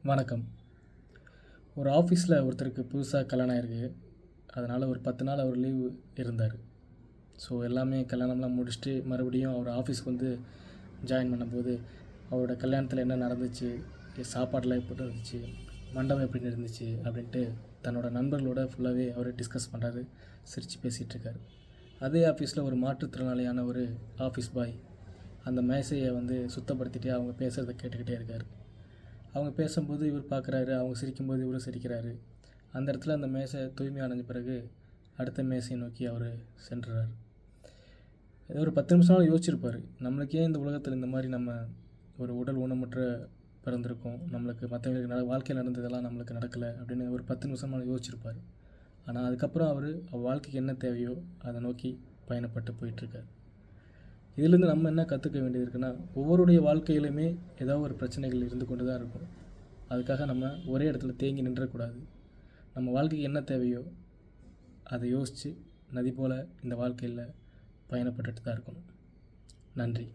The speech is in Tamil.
வணக்கம். ஒரு ஆஃபீஸில் ஒருத்தருக்கு புதுசாக கல்யாணம் ஆயிருக்கு. அதனால் ஒரு 10 நாள் அவர் லீவு இருந்தார். ஸோ எல்லாமே கல்யாணம்லாம் முடிச்சுட்டு மறுபடியும் அவர் ஆஃபீஸ்க்கு வந்து ஜாயின் பண்ணும்போது, அவரோட கல்யாணத்தில் என்ன நடந்துச்சு, சாப்பாடெலாம் எப்படி இருந்துச்சு, மண்டபம் எப்படி இருந்துச்சு அப்படின்ட்டு தன்னோட நண்பர்களோட ஃபுல்லாகவே அவர் டிஸ்கஸ் பண்ணுறாரு, சிரித்து பேசிகிட்ருக்காரு. அதே ஆஃபீஸில் ஒரு மாற்றுத்திறனாளியான ஒரு ஆஃபீஸ் பாய் அந்த மேசையை வந்து சுத்தப்படுத்திட்டு அவங்க பேசுகிறத கேட்டுக்கிட்டே இருக்கார். அவங்க பேசும்போது இவர் பார்க்குறாரு, அவங்க சிரிக்கும்போது இவரும் சிரிக்கிறாரு. அந்த இடத்துல அந்த மேசை தூய்மை அடைஞ்ச பிறகு அடுத்த மேசையை நோக்கி அவர் சென்றுறார். ஏதோ ஒரு 10 நிமிஷம் யோசிச்சிருப்பார், நம்மளுக்கே இந்த உலகத்தில் இந்த மாதிரி நம்ம ஒரு உடல் ஊனமுற்ற பிறந்திருக்கோம், நம்மளுக்கு மற்றவங்களுக்கு வாழ்க்கையில் நடந்ததெல்லாம் நம்மளுக்கு நடக்கலை அப்படின்னு ஒரு 10 நிமிஷமாக யோசிச்சிருப்பார். ஆனால் அதுக்கப்புறம் அவர் வாழ்க்கைக்கு என்ன தேவையோ அதை நோக்கி பயணப்பட்டு போயிட்டுருக்கார். இதிலேருந்து நம்ம என்ன கற்றுக்க வேண்டியது இருக்குன்னா, ஒவ்வொருடைய வாழ்க்கையிலுமே ஏதோ ஒரு பிரச்சனைகள் இருந்து கொண்டு தான் இருக்கும். அதுக்காக நம்ம ஒரே இடத்துல தேங்கி நின்றக்கூடாது. நம்ம வாழ்க்கைக்கு என்ன தேவையோ அதை யோசித்து நதி போல் இந்த வாழ்க்கையில் பயணப்பட்டுட்டு தான் இருக்கணும். நன்றி.